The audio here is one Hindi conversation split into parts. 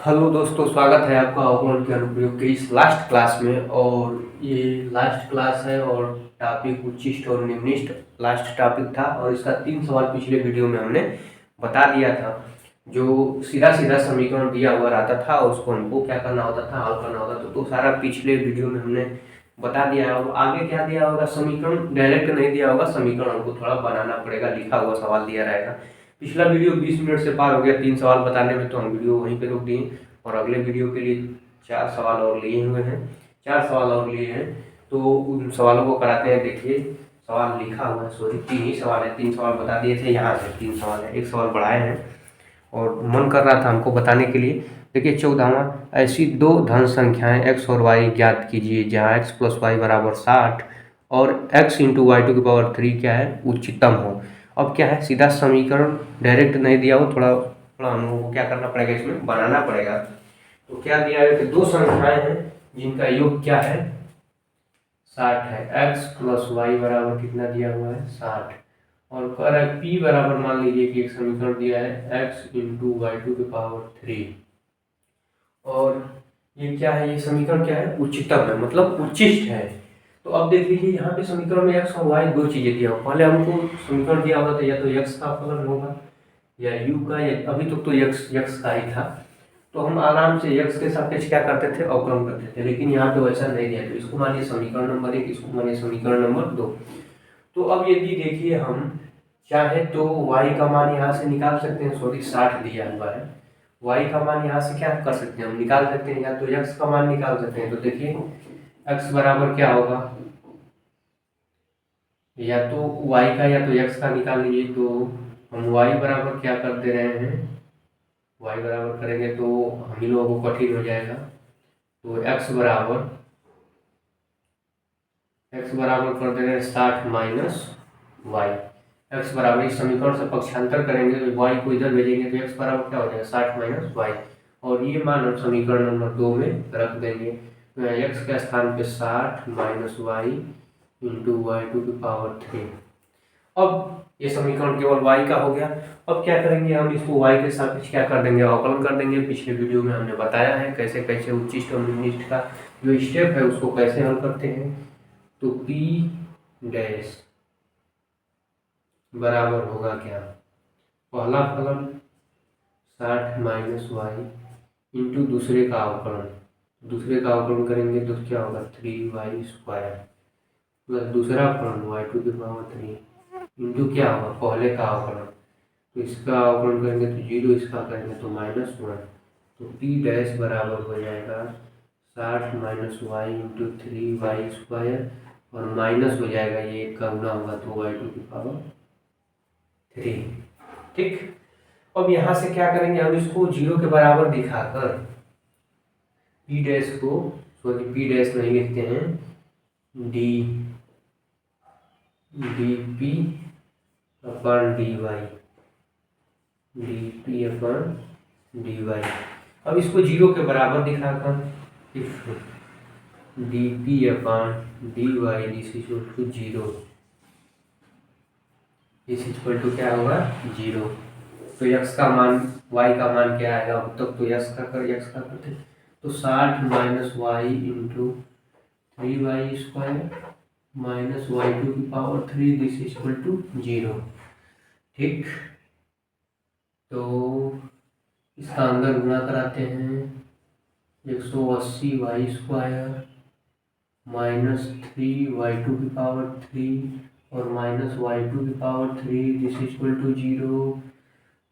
हेलो दोस्तों, स्वागत है आपका अवकलन के अनुप्रयोग के इस लास्ट क्लास में। और ये लास्ट क्लास है और टॉपिक उच्चिष्ट और निम्निष्ट लास्ट टॉपिक था। और इसका 3 सवाल पिछले वीडियो में हमने बता दिया था। जो सीधा सीधा समीकरण दिया हुआ रहता था उसको हमको क्या करना होता था, हल करना होता था। तो सारा पिछले वीडियो में हमने बता दिया है। और आगे क्या दिया होगा, समीकरण डायरेक्ट नहीं दिया होगा, समीकरण हमको थोड़ा बनाना पड़ेगा, लिखा हुआ सवाल दिया रहेगा। पिछला वीडियो 20 मिनट से पार हो गया 3 सवाल बताने में, तो हम वीडियो वहीं पे रोक दिए और अगले वीडियो के लिए 4 सवाल और लिए हुए हैं। 4 सवाल और लिए हैं, तो उन सवालों को कराते हैं। देखिए सवाल लिखा हुआ है, सॉरी 3 ही सवाल है। 3 सवाल बता दिए थे, यहाँ से 3 सवाल है, एक सवाल बढ़ाए हैं और मन कर रहा था हमको बताने के लिए। देखिए 14वां, ऐसी दो धन संख्याएं x और y ज्ञात कीजिए जहां x प्लस वाई बराबर 60 और x इंटू वाई टू की पावर 3 क्या है, उच्चतम हो। अब क्या है, सीधा समीकरण डायरेक्ट नहीं दिया हो, थोड़ा थोड़ा हम लोगों को क्या करना पड़ेगा, इसमें बनाना पड़ेगा। तो क्या दिया है कि दो संख्याएं हैं जिनका योग क्या है, 60 है। x प्लस वाई बराबर कितना दिया हुआ है, 60। और कह रहा है p बराबर, मान लीजिए कि एक समीकरण दिया है x इंटू वाई टू की पावर 3। और ये क्या है, ये समीकरण क्या है, उच्चतम है, मतलब उच्चिष्ट है। तो अब देख लीजिए यहाँ पे समीकरण में x और y दो चीजें दिया हुआ। पहले हमको समीकरण दिया हुआ था या तो x का फलन होगा या u का, या अभी तक तो x का ही था। तो हम आराम से x के सापेक्ष क्या करते थे, अवकलन करते थे। लेकिन यहाँ पे वैसा नहीं दिया, तो इसको मानिए समीकरण नंबर 1, इसको मानिए समीकरण नंबर 2। तो अब यदि देखिए हम चाहे तो y का मान यहाँ से निकाल सकते हैं, सॉरी 60 दिया हुआ है। y का मान यहाँ से क्या कर सकते हैं, हम निकाल सकते हैं, या तो x का मान निकाल सकते हैं। तो देखिए x बराबर क्या होगा, या तो y का या तो x का निकाल लीजिए। तो हम y बराबर क्या कर दे रहे हैं, y बराबर करेंगे तो हम ही लोगों को कठिन हो जाएगा। तो x बराबर कर दे रहे हैं 60 माइनस वाई। एक्स बराबर, इस समीकरण से पक्षांतर करेंगे तो y को इधर भेजेंगे तो x बराबर क्या हो जाएगा, 60 माइनस वाई। और ये मान हम समीकरण नंबर 2 में रख देंगे। तो x के स्थान पे 60 minus y into y two की पावर 3। अब ये समीकरण केवल y का हो गया। अब क्या करेंगे, हम इसको y के सापेक्ष क्या कर देंगे, अवकलन कर देंगे। पिछले वीडियो में हमने बताया है कैसे कैसे उच्चिष्ट और निम्निष्ट का जो स्टेप है उसको कैसे हल करते हैं। तो p डैश बराबर होगा क्या, पहला फलन 60 माइनस वाई इंटू दूसरे का अवकलन। दूसरे का अवकलन करेंगे तो क्या होगा, 3y स्क्वायर प्लस दूसरा फलन वाई टू की पावर 3 इंटू क्या होगा, पहले का अवकलन। तो इसका अवकलन करेंगे तो 0, इसका करेंगे तो -1। तो p डैश बराबर हो जाएगा 60 minus y into 3y square और माइनस हो जाएगा, ये एक का गुना होगा तो वाई टू की पावर 3। ठीक। अब यहाँ से क्या करेंगे, हम इसको 0 के बराबर दिखाकर p डैश को, सॉरी p डैश नहीं लिखते हैं, dp अपन dy। अब इसको 0 के बराबर दिखाकर if dp upon dy this equal to 0, this equal to क्या होगा, 0। तो x का मान, y का मान क्या आएगा, अब तक तो x का करते। तो 60 minus y into 3y square minus y two की पावर 3 दिस इक्वल टू 0। ठीक। तो इसका अंदर गुणा कराते हैं, 180 y square minus 3y two की पावर 3 और माइनस वाई टू की पावर 3 दिस इक्वल टू 0।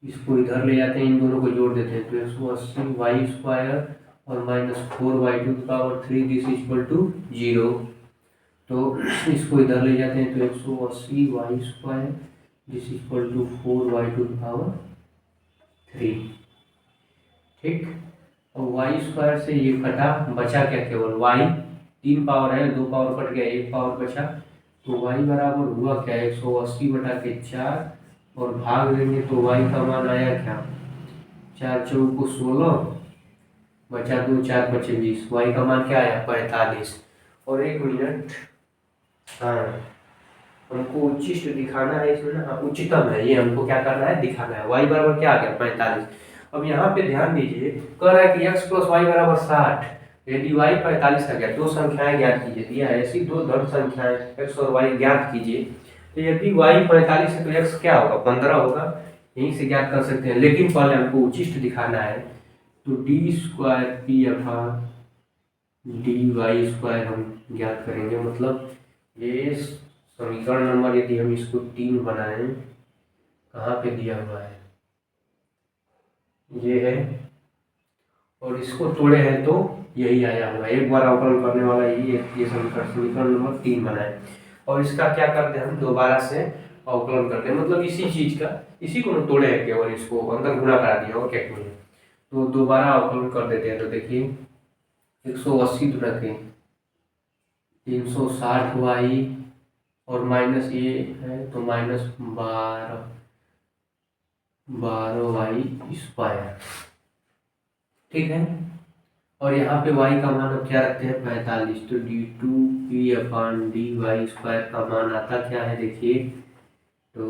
इसको इधर ले जाते हैं, इन दोनों को जोड़ देते हैं। तो 180 वाई स्क्वायर और माइनस 4y टू की पावर 3 दिस इक्वल टू 0। तो इसको इधर ले जाते हैं तो 180 y square this equal to 4y two की पावर 3। ठीक। और वाई स्क्वायर से ये कटा, बचा क्या, केवल y। 3 पावर है, 2 पावर कट गया, 1 पावर बचा। तो y बराबर हुआ क्या, 180 बटा के 4 और भाग देंगे तो y का मान आया क्या, 4 चौको 16 बचा 2, 4 बचे 20। y का मान क्या आया, 45। और 1 मिनट, हाँ हमको उच्चिष्ट दिखाना है इसमें ना, हाँ उच्चतम है, ये हमको क्या करना है, दिखाना है। y बराबर क्या आ गया, 45। अब यहाँ पे ध्यान दीजिए, कह रहा है कि x प्लस वाई बराबर 60। यदि y 45 आ गया, दो संख्याएं ज्ञात कीजिए, दिया है ऐसी दो धन संख्याएं x और y ज्ञात कीजिए। तो यदि y 45 है तो x क्या होगा, 15 होगा। यहीं से ज्ञात कर सकते हैं, लेकिन पहले हमको उचिष्ट दिखाना है। तो D square P upon D Y square हम ज्ञात करेंगे। मतलब ये समीकरण नंबर, यदि हम इसको 3 बनाएं, कहाँ पे दिया हुआ है, ये है, और इसको तोड़े हैं तो यही आया होगा। एक बार अवकलन करने वाला ये समीकरण नंबर 3 बनाए, और इसका क्या करते हैं हम, दोबारा से अवकलन करते हैं। मतलब इसी चीज का, इसी को तोड़े हैं केवल, इसको अंदर गुणा करा दिया और क्या किया, तो दोबारा अवकलन कर देते हैं। तो देखिए 180 गुना के 360 वाई और माइनस ये है तो माइनस 12 वाई स्क्वायर, ठीक है। और यहाँ पे y का मान अब क्या रखते हैं, 45। तो D two P upon D Y square का मान आता क्या है, देखिए, तो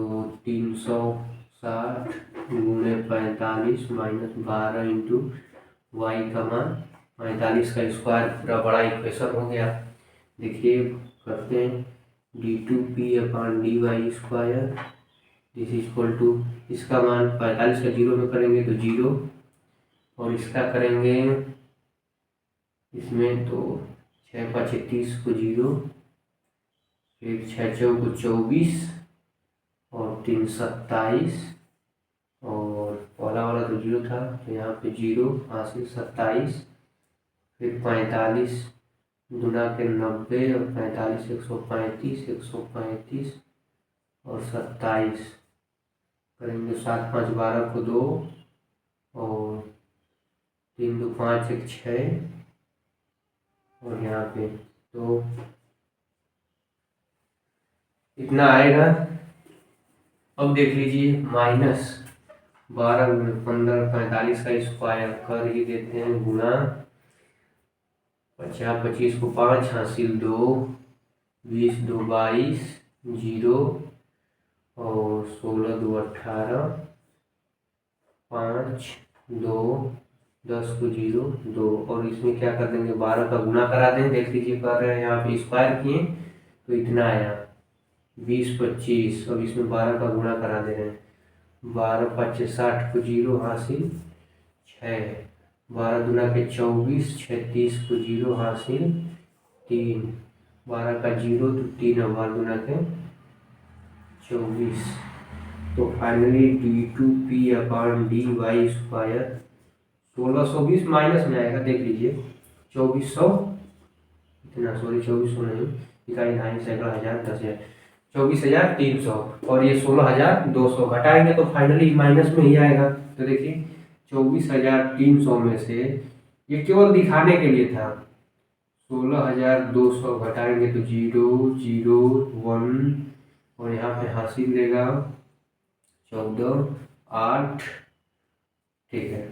360 गुणे 45 माइनस 12 इंटू वाई का मान 45 का स्क्वायर, पूरा बड़ा इक्वेशन हो गया। देखिए करते हैं, D two P upon D Y square this equal to, इसका मान 45 का 0 में करेंगे तो 0, और इसका करेंगे इसमें तो 6 5 30 को 0, फिर 6 4 को 24 और 3 27, और पहला वाला तो 0 था तो यहाँ पे 0 हासिल 27, फिर 45 गुना के 90 और 45 135 135 और 27 करेंगे, 7 5 12 को 2 और 3 2 5 1 6, और यहाँ पे तो इतना आएगा। अब देख लीजिए, माइनस 12 गुणे 15 45 का स्क्वायर कर ही देते हैं, गुना 50 25 को 5 हासिल 2 20 2 22 0 और 16 2 18 5 2 10 को 0 2, और इसमें क्या कर देंगे, 12 का गुना करा दें। देख लीजिए, कर रहे हैं यहाँ पे स्क्वायर किए तो इतना आया 20 25, अब इसमें 12 का गुना करा दे रहे हैं, 12 5 60 को 0 हासिल 6, 12 दुना के 24 36 को 0 हासिल 3, 12 का 0 तो 3 और 12 दुना के 24। तो finally D two P upon D Y square 1620 minus में आएगा। देख लीजिए 2400, इतना सॉरी 2400 नहीं, इकाई ढाई सैकड़ा हज़ार 10,000, 24,300, और ये 16,200 घटाएंगे तो फाइनली माइनस में ही आएगा। तो देखिए 24,300 में से, ये केवल दिखाने के लिए था, 16,200 घटाएंगे तो 0 0 1, और यहाँ पे हासिल देगा 14 8, ठीक है।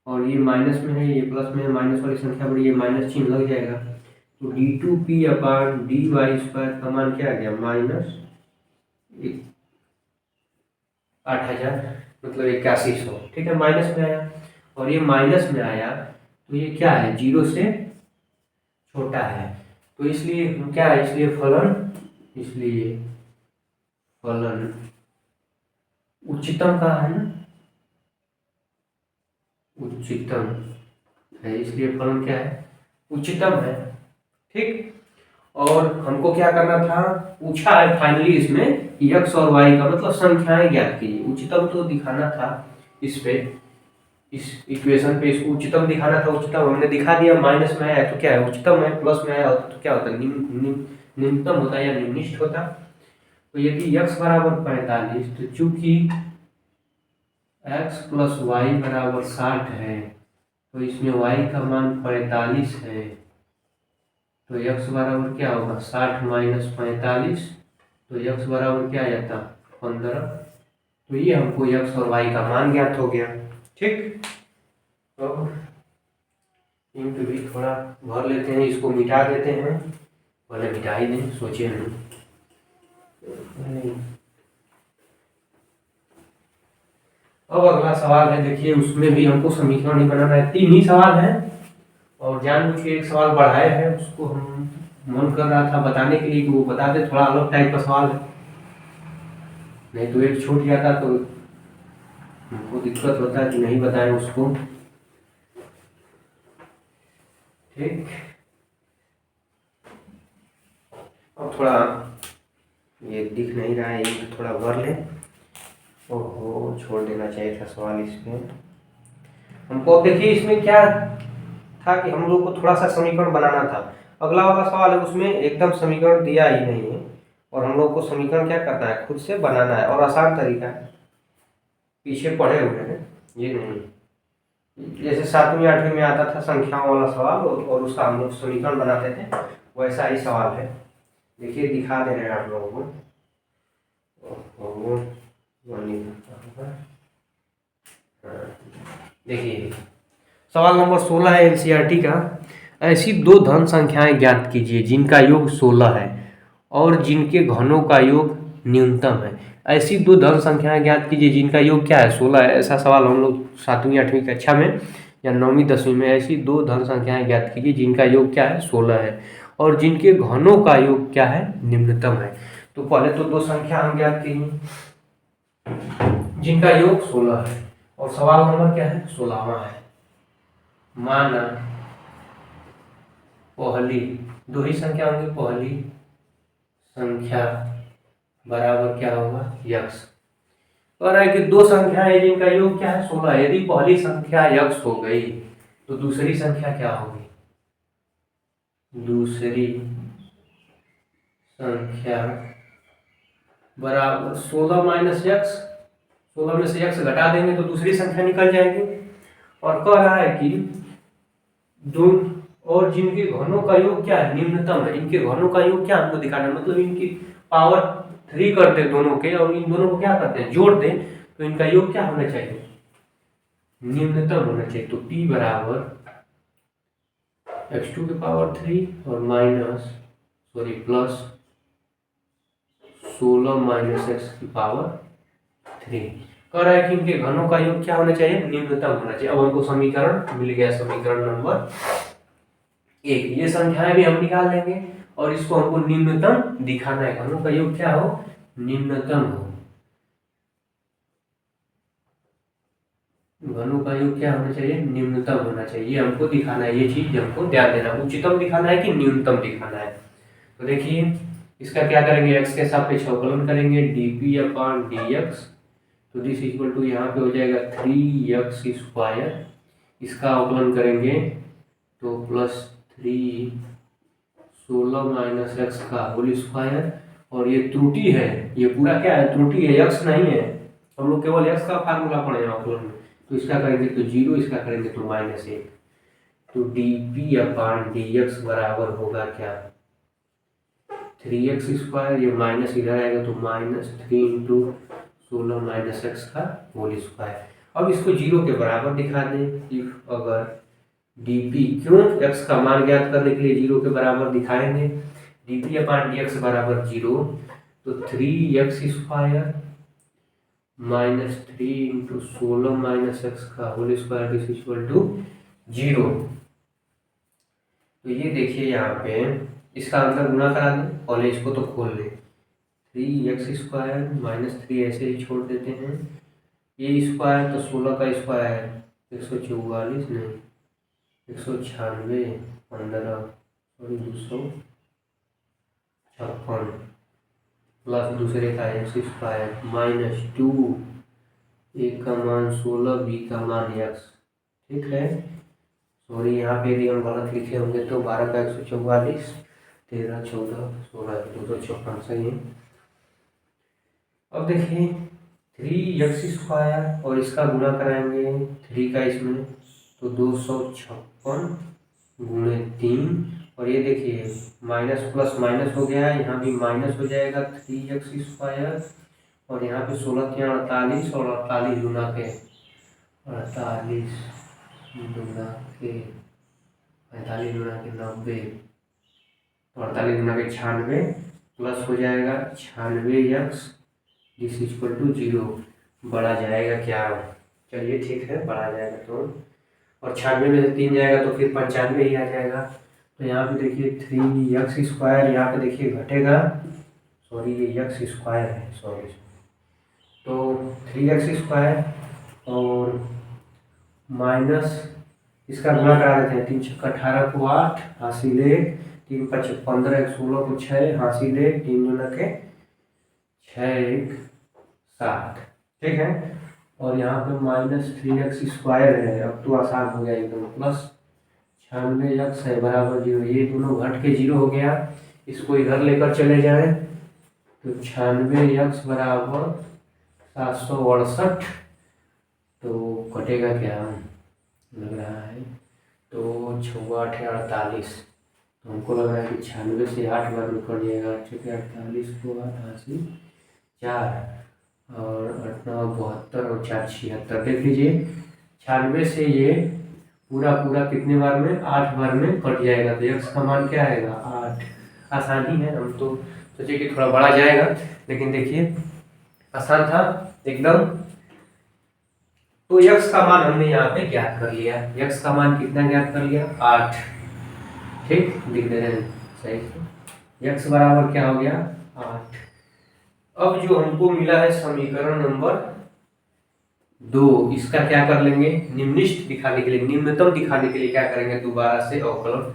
और ये माइनस में है, ये प्लस में है, माइनस वाली संख्या पर ये माइनस चिन्ह लग जाएगा। तो D two P upon D Y square का मान क्या आ गया, माइनस 8,000, मतलब 8100, ठीक है, माइनस में आया। और ये माइनस में आया तो ये क्या है, 0 से छोटा है, तो इसलिए क्या है, इसलिए फलन उच्चतम का है ना, उच्चतम है, इसलिए फलन क्या है, उच्चतम है, ठीक। और हमको क्या करना था, पूछा है फाइनली इसमें x और y का मतलब संख्याएं ज्ञात कीजिए। उच्चतम तो दिखाना था, इस पे, इस इक्वेशन पे इसको उच्चतम दिखाना था। उच्चतम हमने दिखा दिया, माइनस में आया तो क्या है, उच्चतम है, प्लस में आया तो क्या होता है, निम्नतम होता है या निम्निष्ठ होता। तो यदि x बराबर 45, तो चूंकि x प्लस वाई बराबर 60 है, तो इसमें y का मान 45 है, तो x बराबर क्या होगा, 60 माइनस 45, तो x बराबर क्या आ जाता, 15। तो ये हमको x और y का मान ज्ञात हो गया, ठीक। तो इंट भी थोड़ा भर लेते हैं, इसको मिटा देते हैं, पहले मिटा ही दें, सोचिए नहीं। अब अगला सवाल है, देखिए उसमें भी हमको समीकरण ही बनाना है। 3 ही सवाल है और जानबूझ के एक सवाल बढ़ाए हैं, उसको हम मन कर रहा था बताने के लिए कि वो बता दे, थोड़ा अलग टाइप का सवाल है, नहीं तो एक छूट जाता तो हमको दिक्कत होता है कि नहीं बताएं उसको। ठीक, अब थोड़ा ये दिख नहीं रहा है, ये थोड़ा भर ले। ओहो, छोड़ देना चाहिए था सवाल इसमें हमको। अब देखिए इसमें क्या था कि हम लोग को थोड़ा सा समीकरण बनाना था। अगला वाला सवाल है उसमें एकदम समीकरण दिया ही नहीं है और हम लोग को समीकरण क्या करना है, खुद से बनाना है। और आसान तरीका है, पीछे पढ़े हुए हैं, ये नहीं जैसे 7वीं 8वीं में आता था संख्याओं वाला सवाल और उसका हम लोग समीकरण बनाते थे, वैसा ही सवाल है। देखिए दिखा दे रहे हैं आप लोगों को। देखिए सवाल नंबर 16 है एनसीईआरटी का। ऐसी दो धन संख्याएं ज्ञात कीजिए जिनका योग 16 है और जिनके घनों का योग न्यूनतम है। ऐसी दो धन संख्याएं ज्ञात कीजिए जिनका योग क्या है, 16 है। ऐसा सवाल हम लोग 7वीं 8वीं कक्षा में या 9वीं 10वीं में, ऐसी दो धन संख्याएं ज्ञात कीजिए जिनका योग क्या है, 16 है और जिनके घनों का योग क्या है, निम्नतम है। तो पहले तो दो संख्या हम ज्ञात कीजिए जिनका योग 16 है और सवाल नंबर क्या है, 16वां है। माना पहली दो ही संख्या होंगी, पहली संख्या बराबर क्या होगा, यक्स। और है कि दो संख्या है जिनका योग क्या है, 16। यदि पहली संख्या यक्स हो गई तो दूसरी संख्या क्या होगी, दूसरी संख्या बराबर 16 माइनस यक्स। 16 में से यक्स घटा देंगे तो दूसरी संख्या निकल जाएगी। और कह रहा है कि दो और जिनके घनों का योग क्या है, निम्नतम है। इनके घनों का योग क्या हमको दिखाना है, मतलब इनकी पावर 3 करते हैं दोनों के और इन दोनों को क्या करते हैं, जोड़ दें तो इनका योग क्या होना चाहिए, निम्नतम होना चाहिए। तो p बराबर x2 की पावर 3 और प्लस 16 माइनस x की पावर 3। कह रहा है कि इनके घनों का योग क्या होना चाहिए, निम्नतम होना चाहिए। अब हमको समीकरण मिल गया, समीकरण नंबर 1। ये संख्याएं भी हम निकाल लेंगे और इसको हमको निम्नतम दिखाना है, घनों का योग क्या हो, निम्नतम हो। घनों का योग क्या होना चाहिए, निम्नतम होना चाहिए, ये हमको दिखाना है। ये चीज हमको ध्यान देना, उच्चतम दिखाना है कि न्यूनतम दिखाना है। तो देखिए इसका क्या करेंगे, x के सापेक्ष अवकलन करेंगे, dp अपॉन dx। तो दिस इक्वल टू यहाँ पे हो जाएगा 3x²। इसका अवकलन करेंगे तो प्लस 3 16 माइनस एक्स का होल स्क्वायर। और ये त्रुटि है, ये पूरा क्या है, त्रुटि है, यक्स नहीं है। हम लोग केवल यक्स का फार्मूला पढ़े हैं अवकलन में। तो इसका करेंगे तो 0, इसका करेंगे तो -1। तो dp अपॉन dx बराबर होगा क्या, 3x²। ये माइनस इधर आएगा तो -3 इंटू 16 माइनस एक्स का होल स्क्वायर। अब इसको 0 के बराबर दिखा दें। इफ अगर dp, क्यों, x का मान ज्ञात करने के लिए 0 के बराबर दिखाएंगे। dp अपॉन dx बराबर 0, तो 3x² -3 इंटू 16 माइनस एक्स का whole square is equal to 0। तो ये देखिए यहाँ पे इसका अंतर गुणा करा दें, और इसको तो खोल लें। 3x² -3 ऐसे ही छोड़ देते हैं। ये स्क्वायर तो 16 का स्क्वायर 144 नहीं 196 15 256 प्लस दूसरे का x² -2, a का मान 16, b का मान x। ठीक है, सॉरी यहाँ पे यदि हम गलत लिखे होंगे तो 12 का 144 13 14 16 256 सही है। अब देखिए 3x² और इसका गुणा कराएंगे 3 का इसमें तो 256 गुणे 3। और ये देखिए माइनस प्लस माइनस हो गया है, यहाँ भी माइनस हो जाएगा 3x²। और यहाँ पे 16 के 48 और 48 गुना के 48 गुना के 45 गुना के 90, तो 48 गुना के 96 प्लस हो जाएगा 96x दिस इक्वल टू 0। बड़ा जाएगा क्या, चलिए ठीक है, बढ़ा जाएगा तो, और 96 में से 3 जाएगा तो फिर 95 ही आ जाएगा। तो यहाँ पे देखिए 3x², यहाँ पे देखिए घटेगा, सॉरी ये x² है, सॉरी। तो 3x² और माइनस इसका गुणा करा देते हैं, 3 छक्का 18 को 8 हासिल 1, 3 5 15 1 16 को 6 हासिल 1, 3 दूना के 6 1 7, ठीक है। और यहाँ पे -3x² है, अब तो आसान हो गया एकदम, प्लस 96x है बराबर 0, ये दोनों घट के 0 हो गया। इसको इधर लेकर चले जाएं तो 96x बराबर 768, तो कटेगा क्या लग रहा है, तो 6 8 48, तो हमको लग रहा है कि 96 से 8 बार में कट जाएगा, 8 6 48 को 88 4 और 8 9 72 और 4 76। देख लीजिए 96 से ये पूरा कितने बार में, 8 बार में कट जाएगा, तो x का मान क्या आएगा 8। आसान ही है, हम तो सोचे कि थोड़ा बड़ा जाएगा, लेकिन देखिए आसान था एकदम। तो x का मान हमने यहाँ पे ज्ञात कर लिया, x का मान कितना ज्ञात कर लिया 8, ठीक, लिख दे रहे हैं सही से, x बराबर क्या हो गया 8। अब जो हमको मिला है समीकरण नंबर 2, इसका क्या कर लेंगे, निम्निष्ट दिखाने के लिए, निम्नतम दिखाने के लिए क्या करेंगे, दोबारा से अवकलन,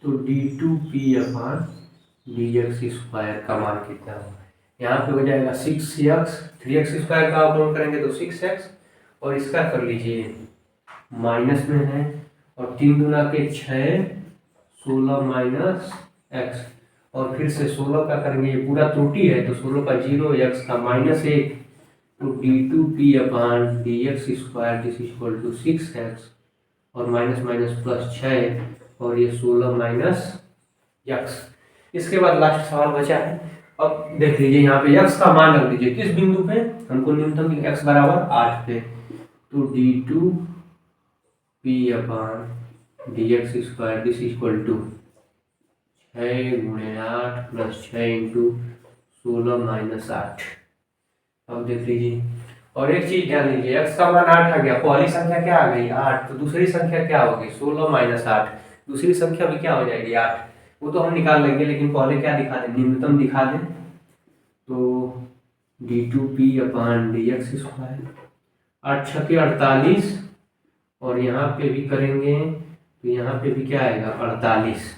तो d2p/dx² का मान कितना होगा, यहाँ पे हो जाएगा 6x, 3x² का अवकलन करेंगे तो 6x, और इसका कर लीजिए माइनस में है, और 3 दूना के 6 16 माइनस x, और फिर से 16 का करेंगे, ये पूरा त्रुटि है तो 16 का 0, x का -1, तो d2p/dx² this equal to 6x, और माइनस माइनस प्लस 6, और ये 16 माइनस x। इसके बाद लास्ट सवाल बचा है, अब देख लीजिए यहाँ पे x का मान रख दीजिए किस बिंदु पे, हमको न्यूनतम x बराबर 8 पे, तो d2p/dx² दिस इक्वल टू 6 × 8 + 6 × 16 - 8। अब देख लीजिए, और एक चीज ध्यान लीजिए, x का मान 8 आ गया, पहली संख्या क्या आ गई 8, तो दूसरी संख्या क्या होगी 16 - 8, दूसरी संख्या भी क्या हो जाएगी 8, वो तो हम निकाल लेंगे, लेकिन पहले क्या दिखा दें, न्यूनतम दिखा दें, तो d2p/dx², 8 × 6 = 48, और यहाँ पे भी करेंगे तो यहाँ पे भी क्या आएगा 48।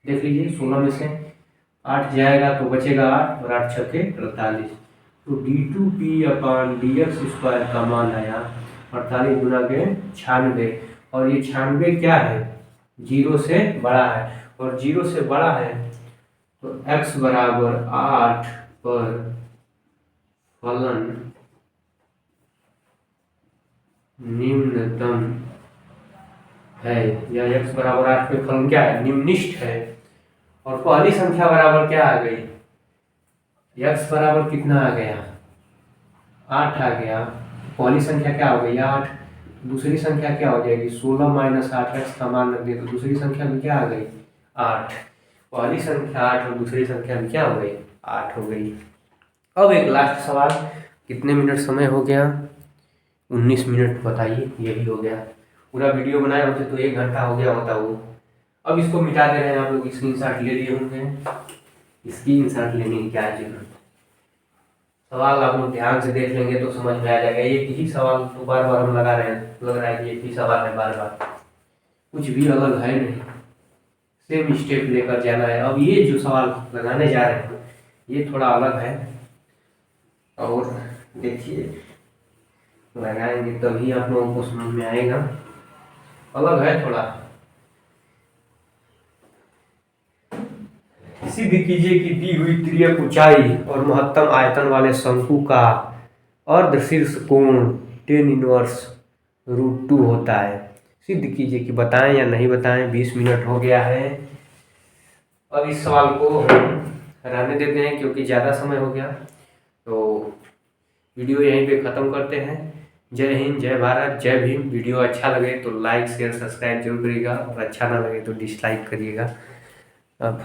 देख लीजिए 16 में से 8 जाएगा तो बचेगा 8, और 8 × 6 = 48, तो d2p/dx² का मान आया 48 गुना के 96, और ये 96 क्या है 0 से बड़ा है, और 0 से बड़ा है तो x बराबर 8 पर फलन निम्नतम है, या x बराबर 8 पे फलन क्या है निम्निष्ठ है, और पहली संख्या बराबर क्या आ गई, x बराबर कितना आ गया 8 आ गया, पहली संख्या क्या हो गई 8, दूसरी संख्या क्या हो जाएगी 16 - 8, x का मान रख दिया तो दूसरी संख्या में क्या आ गई 8, पहली संख्या 8 और दूसरी संख्या में क्या हो गई 8 हो गई। अब एक लास्ट सवाल, कितने मिनट समय हो गया 19 मिनट, बताइए, यही हो गया, पूरा वीडियो बनाए होते तो 1 घंटा हो गया होता वो। अब इसको मिटा दे रहे हैं आप लोग, स्क्रीनशॉट ले लिए होंगे, स्क्रीनशॉट लेने की क्या जरूरत, सवाल आप लोग ध्यान से देख लेंगे तो समझ में आ जाएगा, एक ही सवाल तो बार बार हम लगा रहे हैं, लग रहा है कि एक ही सवाल है बार बार, कुछ भी अलग है नहीं, सेम स्टेप लेकर जाना है। अब ये जो सवाल लगाने जा रहे हैं ये थोड़ा अलग है, और देखिए लगाएंगे तभी आप लोगों को समझ में आएगा, अलग है थोड़ा। सिद्ध कीजिए कि दी हुई तिर्यक ऊंचाई और महत्तम आयतन वाले शंकु का अर्धशीर्ष कोण tan−1√2 होता है। सिद्ध कीजिए कि बताएं या नहीं बताएं, 20 मिनट हो गया है। अब इस सवाल को हम रहने देते हैं क्योंकि ज़्यादा समय हो गया, तो वीडियो यहीं पे ख़त्म करते हैं। जय हिंद, जय भारत, जय भीम। वीडियो अच्छा लगे तो लाइक शेयर सब्सक्राइब जरूर करिएगा, और अच्छा ना लगे तो डिसलाइक करिएगा। अब